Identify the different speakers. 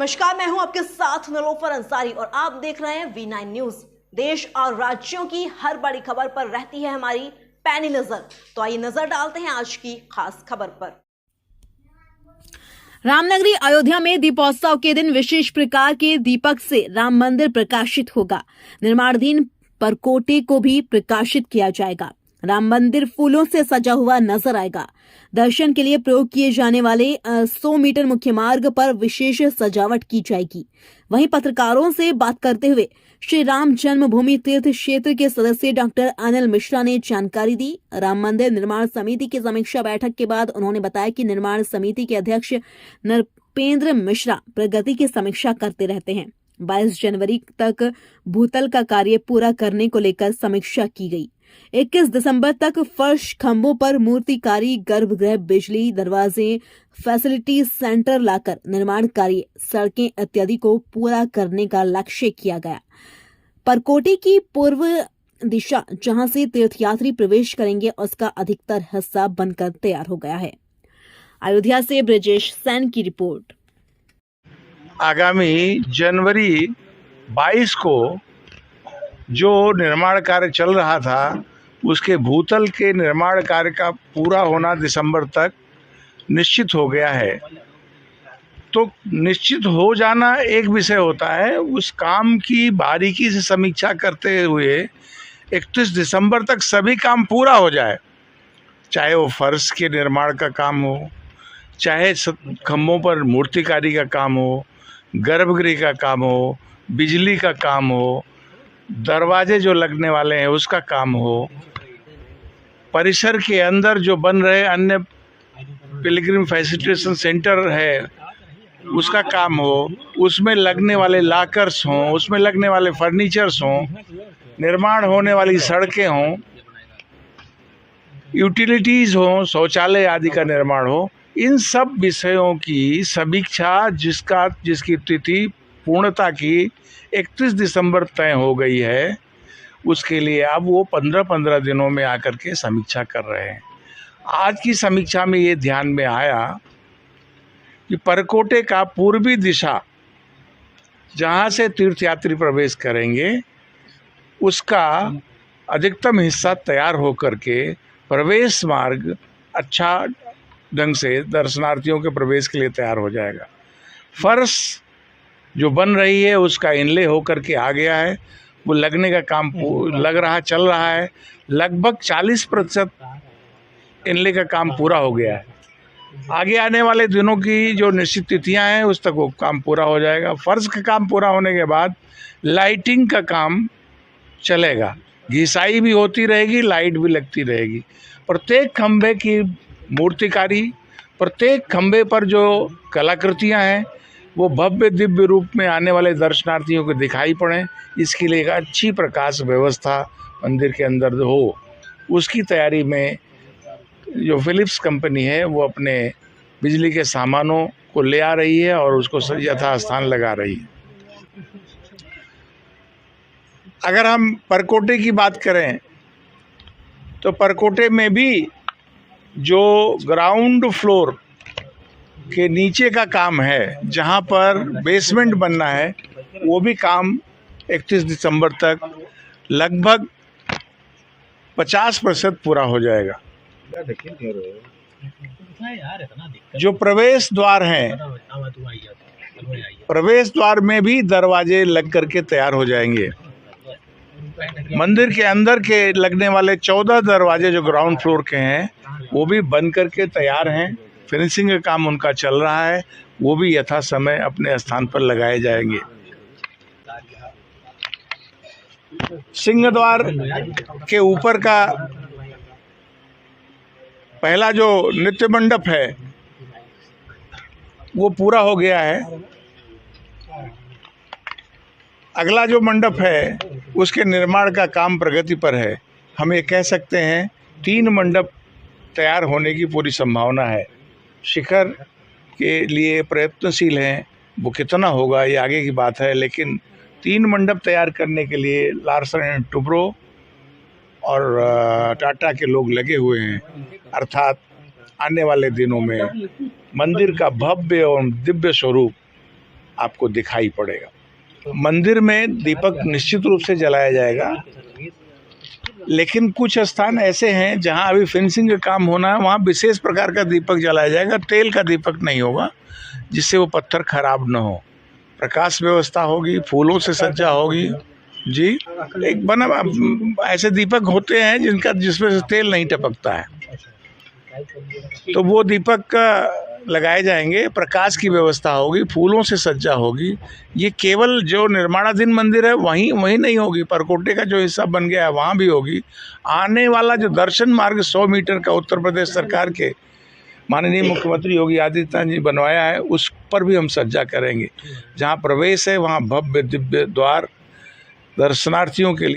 Speaker 1: नमस्कार, मैं हूं आपके साथ निलोफर अंसारी और आप देख रहे हैं V9 न्यूज। देश और राज्यों की हर बड़ी खबर पर रहती है हमारी पैनी नजर। तो आइए नजर डालते हैं आज की खास खबर पर।
Speaker 2: रामनगरी अयोध्या में दीपोत्सव के दिन विशेष प्रकार के दीपक से राम मंदिर प्रकाशित होगा। निर्माणाधीन परकोटे को भी प्रकाशित किया जाएगा। राम मंदिर फूलों से सजा हुआ नजर आएगा। दर्शन के लिए प्रयोग किए जाने वाले 100 मीटर मुख्य मार्ग पर विशेष सजावट की जाएगी। वहीं पत्रकारों से बात करते हुए श्री राम जन्मभूमि तीर्थ क्षेत्र के सदस्य डॉक्टर अनिल मिश्रा ने जानकारी दी। राम मंदिर निर्माण समिति की समीक्षा बैठक के बाद उन्होंने बताया कि निर्माण समिति के अध्यक्ष नृपेंद्र मिश्रा प्रगति की समीक्षा करते रहते हैं। 22 जनवरी तक भूतल का कार्य पूरा करने को लेकर समीक्षा की गई। 21 दिसंबर तक फर्श खंभों पर मूर्तिकारी, गर्भगृह, बिजली, दरवाजे, फैसिलिटी सेंटर लाकर निर्माण कार्य, सड़कें इत्यादि को पूरा करने का लक्ष्य किया गया। परकोटे की पूर्व दिशा जहां से तीर्थयात्री प्रवेश करेंगे उसका अधिकतर हिस्सा बनकर तैयार हो गया है। अयोध्या से ब्रजेश सैन की रिपोर्ट।
Speaker 3: आगामी जनवरी 22 को जो निर्माण कार्य चल रहा था उसके भूतल के निर्माण कार्य का पूरा होना दिसंबर तक निश्चित हो गया है। तो निश्चित हो जाना एक विषय होता है, उस काम की बारीकी से समीक्षा करते हुए 31 दिसंबर तक सभी काम पूरा हो जाए, चाहे वो फर्श के निर्माण का काम हो, चाहे खंभों पर मूर्तिकारी का काम हो, गर्भगृह का काम हो, बिजली का काम हो, दरवाजे जो लगने वाले हैं उसका काम हो, परिसर के अंदर जो बन रहे अन्य पिलग्रिम फैसिलिटेशन सेंटर है उसका काम हो, उसमें लगने वाले लॉकर्स हों, उसमें लगने वाले फर्नीचर्स हों, निर्माण होने वाली सड़कें हों, यूटिलिटीज़ हों, शौचालय आदि का निर्माण हो, इन सब विषयों की समीक्षा जिसकी तिथि पूर्णता की 31 दिसंबर तय हो गई है, उसके लिए अब वो 15-15 दिनों में आकर के समीक्षा कर रहे हैं। आज की समीक्षा में ये ध्यान में आया कि परकोटे का पूर्वी दिशा जहाँ से तीर्थयात्री प्रवेश करेंगे उसका अधिकतम हिस्सा तैयार हो करके प्रवेश मार्ग अच्छा ढंग से दर्शनार्थियों के प्रवेश के लिए तैयार हो जाएगा। फर्श जो बन रही है उसका इनले होकर के आ गया है, वो लगने का काम चल रहा है। लगभग 40% इनले का काम पूरा हो गया है। आगे आने वाले दिनों की जो निश्चित तिथियां हैं उस तक वो काम पूरा हो जाएगा। फर्श का काम पूरा होने के बाद लाइटिंग का काम चलेगा, घिसाई भी होती रहेगी, लाइट भी लगती रहेगी। प्रत्येक खंभे की मूर्तिकारी, प्रत्येक खंभे पर जो कलाकृतियां हैं वो भव्य दिव्य रूप में आने वाले दर्शनार्थियों को दिखाई पड़े, इसके लिए एक अच्छी प्रकाश व्यवस्था मंदिर के अंदर हो, उसकी तैयारी में जो फिलिप्स कंपनी है वो अपने बिजली के सामानों को ले आ रही है और उसको यथास्थान लगा रही है। अगर हम परकोटे की बात करें तो परकोटे में भी जो ग्राउंड फ्लोर के नीचे का काम है, जहां पर बेसमेंट बनना है, वो भी काम 31 दिसंबर तक लगभग 50% पूरा हो जाएगा। जो प्रवेश द्वार हैं, प्रवेश द्वार में भी दरवाजे लग करके तैयार हो जाएंगे। मंदिर के अंदर के लगने वाले 14 दरवाजे जो ग्राउंड फ्लोर के हैं वो भी बन करके तैयार हैं। फिनिशिंग का काम उनका चल रहा है, वो भी यथा समय अपने स्थान पर लगाए जाएंगे। सिंह द्वार के ऊपर का पहला जो नृत्य मंडप है वो पूरा हो गया है। अगला जो मंडप है उसके निर्माण का काम प्रगति पर है। हम ये कह सकते हैं 3 मंडप तैयार होने की पूरी संभावना है। शिखर के लिए प्रयत्नशील हैं, वो कितना होगा ये आगे की बात है, लेकिन 3 मंडप तैयार करने के लिए लार्सन एंड टुब्रो और टाटा के लोग लगे हुए हैं। अर्थात आने वाले दिनों में मंदिर का भव्य और दिव्य स्वरूप आपको दिखाई पड़ेगा। मंदिर में दीपक निश्चित रूप से जलाया जाएगा, लेकिन कुछ स्थान ऐसे हैं जहां अभी फिनिशिंग का काम होना है, वहां विशेष प्रकार का दीपक जलाया जाएगा। तेल का दीपक नहीं होगा, जिससे वो पत्थर खराब न हो। प्रकाश व्यवस्था होगी, फूलों से सज्जा होगी। जी, एक बना ऐसे दीपक होते हैं जिसमें से तेल नहीं टपकता है, तो वो दीपक लगाए जाएंगे। प्रकाश की व्यवस्था होगी, फूलों से सज्जा होगी। ये केवल जो निर्माणाधीन मंदिर है वहीं नहीं होगी, परकोटे का जो हिस्सा बन गया है वहाँ भी होगी। आने वाला जो दर्शन मार्ग 100 मीटर का उत्तर प्रदेश सरकार के माननीय मुख्यमंत्री योगी आदित्यनाथ जी बनवाया है, उस पर भी हम सज्जा करेंगे। जहाँ प्रवेश है वहाँ भव्य दिव्य द्वार दर्शनार्थियों के लिए